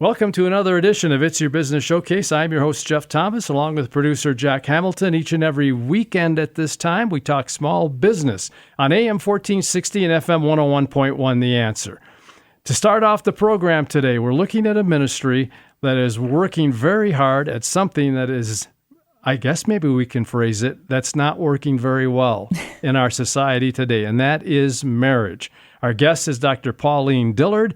Welcome to another edition of It's Your Business Showcase. I'm your host, Jeff Thomas, along with producer Jack Hamilton. Each and every weekend at this time, we talk small business on AM 1460 and FM 101.1 The Answer. To start off the program today, we're looking at a ministry that is working very hard at something that is, I guess maybe we can phrase it, that's not working very well in our society today, and that is marriage. Our guest is Dr. Pauline Dillard.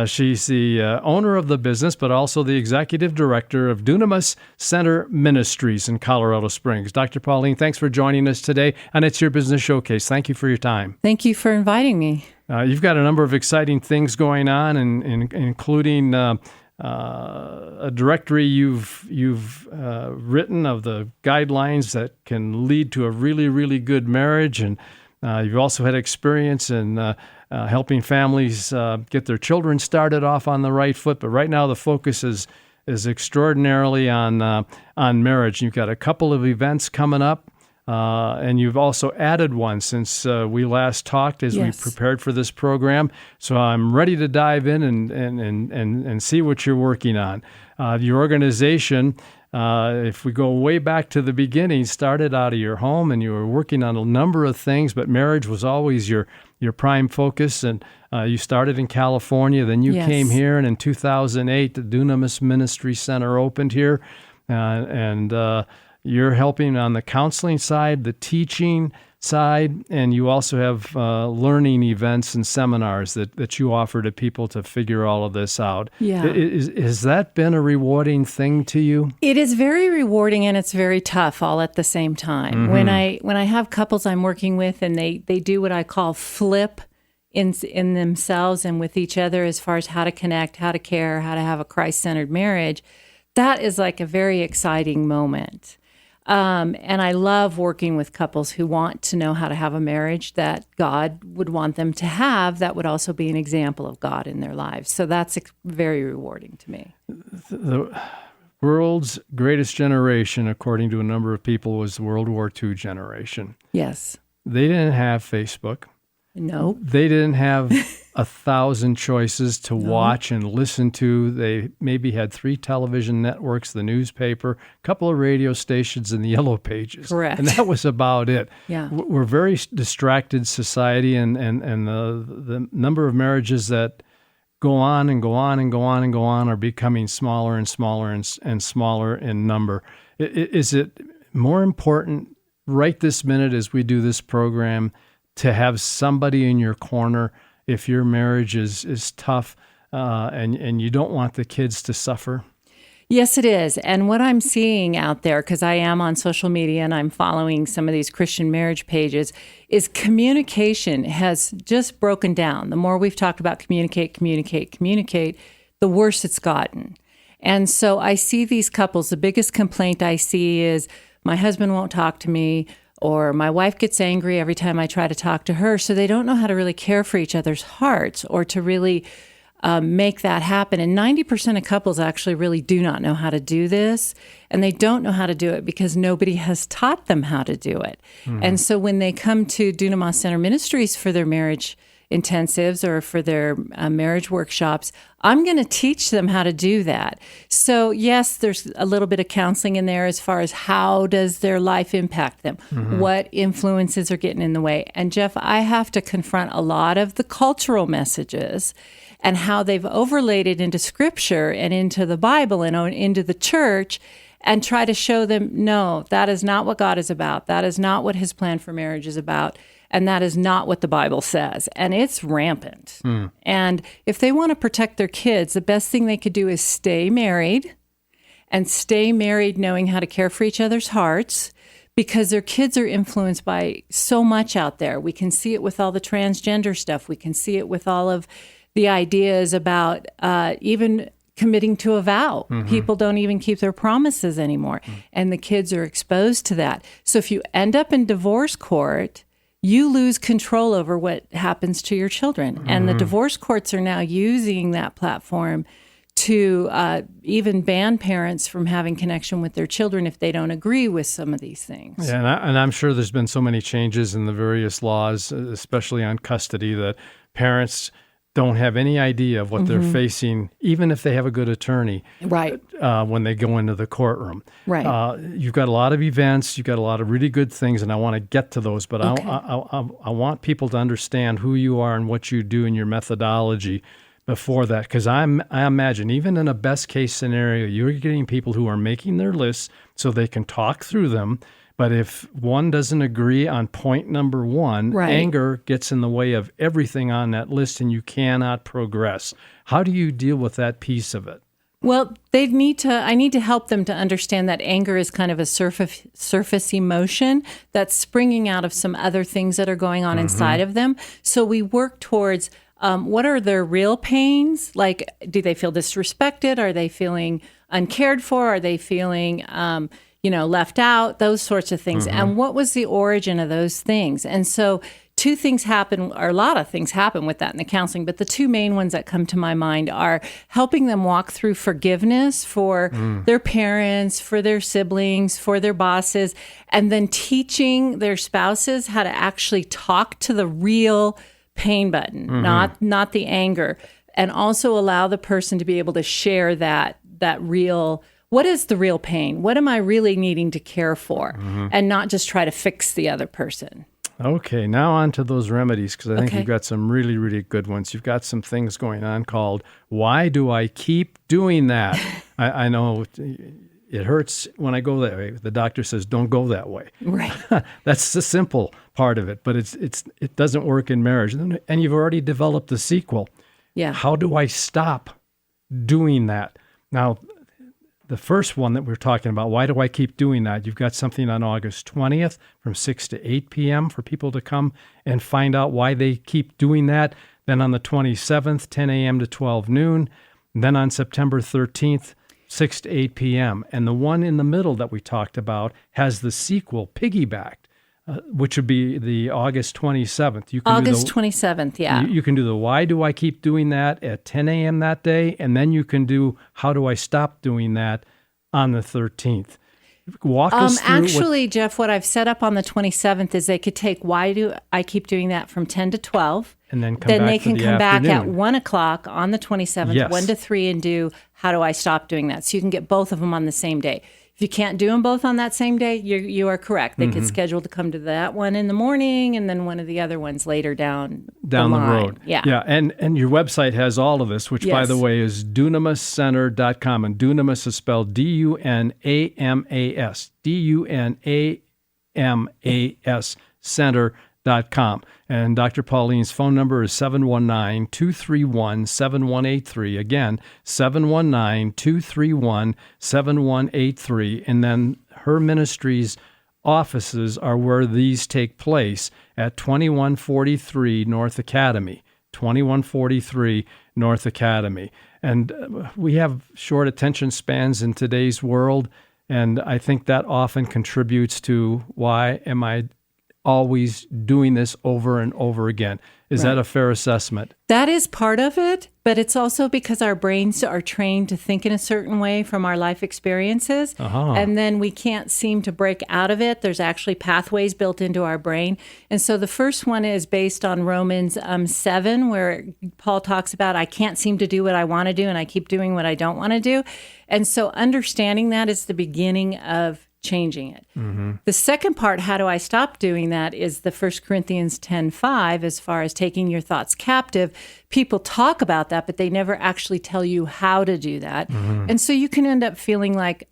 She's the owner of the business, but also the executive director of Dunamis Center Ministries in Colorado Springs. Dr. Pauline, thanks for joining us today, and It's Your Business Showcase. Thank you for your time. Thank you for inviting me. You've got a number of exciting things going on, including a directory you've written of the guidelines that can lead to a really, really good marriage, and you've also had experience in helping families get their children started off on the right foot. But right now the focus is extraordinarily on marriage. You've got a couple of events coming up, and you've also added one since we last talked as we prepared for this program. So I'm ready to dive in and see what you're working on. Your organization, if we go way back to the beginning, started out of your home, and you were working on a number of things, but marriage was always your prime focus. And you started in California, then you came here, and in 2008, the Dunamis Ministry Center opened here, and you're helping on the counseling side, the teaching side, and you also have learning events and seminars that you offer to people to figure all of this out. Yeah. Has that been a rewarding thing to you? It is very rewarding, and it's very tough all at the same time. Mm-hmm. When I have couples I'm working with and they do what I call flip in themselves and with each other as far as how to connect, how to care, how to have a Christ-centered marriage, that is like a very exciting moment. And I love working with couples who want to know how to have a marriage that God would want them to have that would also be an example of God in their lives. So that's very rewarding to me. The world's greatest generation, according to a number of people, was the World War II generation. Yes. They didn't have Facebook. No. They didn't have 1,000 choices to watch and listen to. They maybe had 3 television networks, the newspaper, a couple of radio stations, and the Yellow Pages. Correct. And that was about it. Yeah. We're a very distracted society, and the number of marriages that go on and go on and go on and go on are becoming smaller and smaller and smaller in number. Is it more important right this minute as we do this program to have somebody in your corner if your marriage is tough and you don't want the kids to suffer? Yes, it is. And what I'm seeing out there, because I am on social media and I'm following some of these Christian marriage pages, is communication has just broken down. The more we've talked about communicate, the worse it's gotten. And so I see these couples, the biggest complaint I see is my husband won't talk to me, or my wife gets angry every time I try to talk to her. So they don't know how to really care for each other's hearts or to really make that happen. And 90% of couples actually really do not know how to do this. And they don't know how to do it because nobody has taught them how to do it. Mm-hmm. And so when they come to Dunamis Center Ministries for their marriage intensives or for their marriage workshops, I'm going to teach them how to do that. So yes, there's a little bit of counseling in there as far as how does their life impact them? Mm-hmm. What influences are getting in the way? And Jeff, I have to confront a lot of the cultural messages and how they've overlaid it into Scripture and into the Bible and into the church and try to show them, no, that is not what God is about. That is not what His plan for marriage is about. And that is not what the Bible says. And it's rampant. Mm. And if they want to protect their kids, the best thing they could do is stay married and stay married knowing how to care for each other's hearts, because their kids are influenced by so much out there. We can see it with all the transgender stuff. We can see it with all of the ideas about even committing to a vow. Mm-hmm. People don't even keep their promises anymore. Mm. And the kids are exposed to that. So if you end up in divorce court, you lose control over what happens to your children. Mm-hmm. And the divorce courts are now using that platform to even ban parents from having connection with their children if they don't agree with some of these things. Yeah, and I'm sure there's been so many changes in the various laws, especially on custody, that parents don't have any idea of what they're facing, even if they have a good attorney, Right. when they go into the courtroom. Right. You've got a lot of events, you've got a lot of really good things, and I want to get to those, but Okay. I want people to understand who you are and what you do and your methodology before that, because I imagine even in a best case scenario, you're getting people who are making their lists so they can talk through them. But if one doesn't agree on point number one, Right. anger gets in the way of everything on that list and you cannot progress. How do you deal with that piece of it? Well, I need to help them to understand that anger is kind of a surface emotion that's springing out of some other things that are going on inside of them. So we work towards what are their real pains? Like, do they feel disrespected? Are they feeling uncared for? Are they feeling, left out? Those sorts of things. And what was the origin of those things? And so two things happen, or a lot of things happen with that in the counseling, but the two main ones that come to my mind are helping them walk through forgiveness for their parents, for their siblings, for their bosses, and then teaching their spouses how to actually talk to the real pain button, not the anger, and also allow the person to be able to share that real, what is the real pain? What am I really needing to care for? And not just try to fix the other person. Okay, now on to those remedies, because I think Okay. you've got some really, really good ones. You've got some things going on called, why do I keep doing that? I know it hurts when I go that way. The doctor says, don't go that way. Right. That's the simple part of it, but it doesn't work in marriage. And you've already developed the sequel. Yeah. How do I stop doing that? Now, the first one that we're talking about, why do I keep doing that? You've got something on August 20th from 6 to 8 p.m. for people to come and find out why they keep doing that. Then on the 27th, 10 a.m. to 12 noon. And then on September 13th, 6 to 8 p.m. And the one in the middle that we talked about has the sequel piggybacked, which would be the August 27th. You can August 27th, yeah. You can do the why do I keep doing that at 10 a.m. that day, and then you can do how do I stop doing that on the 13th. Walk us through. Actually, Jeff, what I've set up on the 27th is they could take why do I keep doing that from 10 to 12. And then come then back they for can the come back at afternoon. 1 o'clock on the 27th, Yes. 1 to 3, and do how do I stop doing that. So you can get both of them on the same day. If you can't do them both on that same day, you are correct. They could schedule to come to that one in the morning and then one of the other ones later down the line. road. Yeah. Yeah. And your website has all of this, which, by Yes. the way, is dunamascenter.com. And Dunamis is spelled D-U-N-A-M-A-S. D-U-N-A-M-A-S center.com. And Dr. Pauline's phone number is 719-231-7183. Again, 719-231-7183. And then her ministry's offices are where these take place at 2143 North Academy. 2143 North Academy. And we have short attention spans in today's world, and I think that often contributes to why am I always doing this over and over again. Is that a fair assessment? That is part of it, but it's also because our brains are trained to think in a certain way from our life experiences, and then we can't seem to break out of it. There's actually pathways built into our brain. And so the first one is based on Romans 7, where Paul talks about, I can't seem to do what I want to do, and I keep doing what I don't want to do. And so understanding that is the beginning of changing it. The second part, how do I stop doing that, is the 1 Corinthians 10:5, as far as taking your thoughts captive. People talk about that, but they never actually tell you how to do that. And so you can end up feeling like,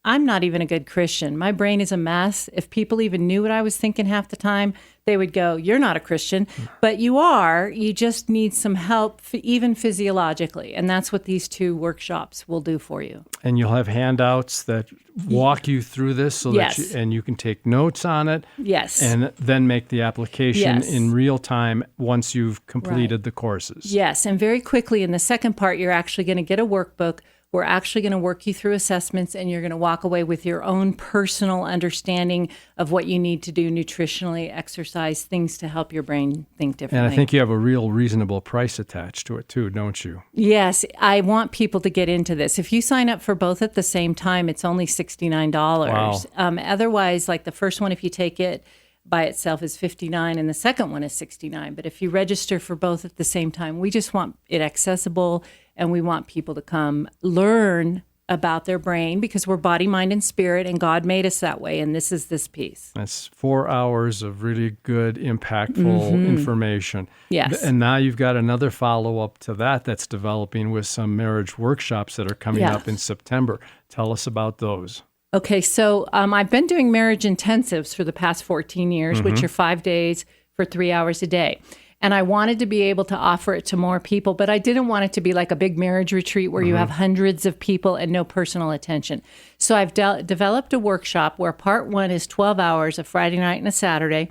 I'm not even a good Christian. My brain is a mess. If people even knew what I was thinking half the time, they would go, you're not a Christian, but you are. You just need some help, even physiologically. And that's what these two workshops will do for you. And you'll have handouts that walk you through this so Yes. that you can take notes on it. Yes. And then make the application Yes. in real time once you've completed the courses. Yes, and very quickly in the second part, you're actually going to get a workbook. We're actually going to work you through assessments, and you're going to walk away with your own personal understanding of what you need to do nutritionally, exercise, things to help your brain think differently. And I think you have a real reasonable price attached to it too, don't you? Yes, I want people to get into this. If you sign up for both at the same time, it's only $69. Wow. Otherwise, like the first one, if you take it by itself is $59 and the second one is $69. But if you register for both at the same time, we just want it accessible, and we want people to come learn about their brain, because we're body, mind, and spirit, and God made us that way, and this is this piece. That's 4 hours of really good, impactful information. Yes. And now you've got another follow-up to that that's developing with some marriage workshops that are coming up in September. Tell us about those. Okay, so I've been doing marriage intensives for the past 14 years, which are 5 days for 3 hours a day. And I wanted to be able to offer it to more people, but I didn't want it to be like a big marriage retreat where you have hundreds of people and no personal attention. So I've developed a workshop where part one is 12 hours, a Friday night and a Saturday.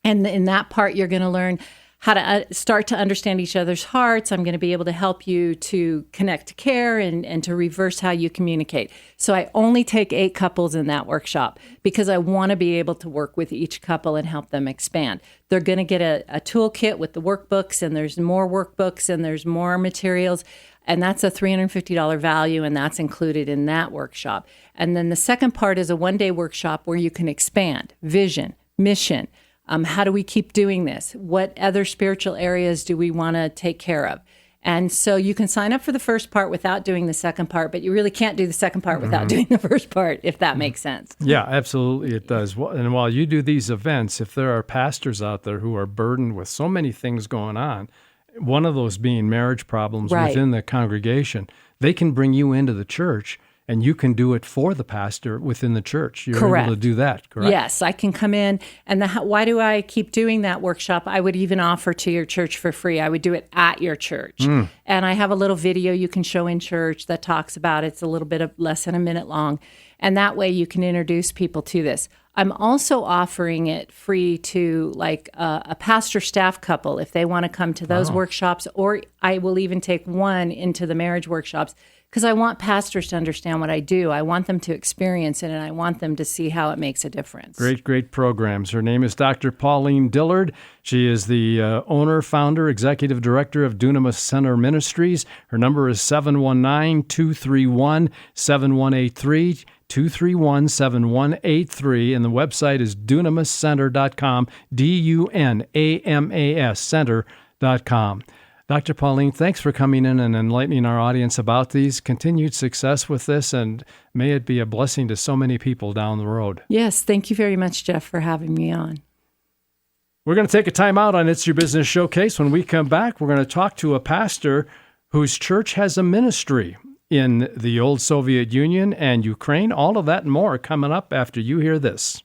And in that part, you're going to learn how to start to understand each other's hearts. I'm going to be able to help you to connect to care and to reverse how you communicate. So I only take 8 couples in that workshop because I want to be able to work with each couple and help them expand. They're going to get a toolkit with the workbooks, and there's more workbooks and there's more materials. And that's a $350 value, and that's included in that workshop. And then the second part is a one-day workshop where you can expand vision, mission. How do we keep doing this? What other spiritual areas do we want to take care of? And so you can sign up for the first part without doing the second part, but you really can't do the second part without doing the first part, if that makes sense. Yeah, absolutely it does. And while you do these events, if there are pastors out there who are burdened with so many things going on, one of those being marriage problems within the congregation, they can bring you into the church, and you can do it for the pastor within the church. You're able to do that, correct? Yes, I can come in. And why do I keep doing that workshop? I would even offer to your church for free. I would do it at your church. And I have a little video you can show in church that talks about it. It's a little bit of less than a minute long. And that way you can introduce people to this. I'm also offering it free to like a pastor staff couple if they want to come to those workshops, or I will even take one into the marriage workshops, because I want pastors to understand what I do. I want them to experience it, and I want them to see how it makes a difference. Great programs. Her name is Dr. Pauline Dillard. She is the owner, founder, executive director of Dunamis Center Ministries. Her number is 719-231-7183. 231-7183, and the website is dunamiscenter.com, DUNAMAS center.com. Dr. Pauline, thanks for coming in and enlightening our audience about these. Continued success with this, and may it be a blessing to so many people down the road. Yes, thank you very much, Jeff, for having me on. We're going to take a time out on It's Your Business Showcase. When we come back, we're going to talk to a pastor whose church has a ministry in the old Soviet Union and Ukraine. All of that and more coming up after you hear this.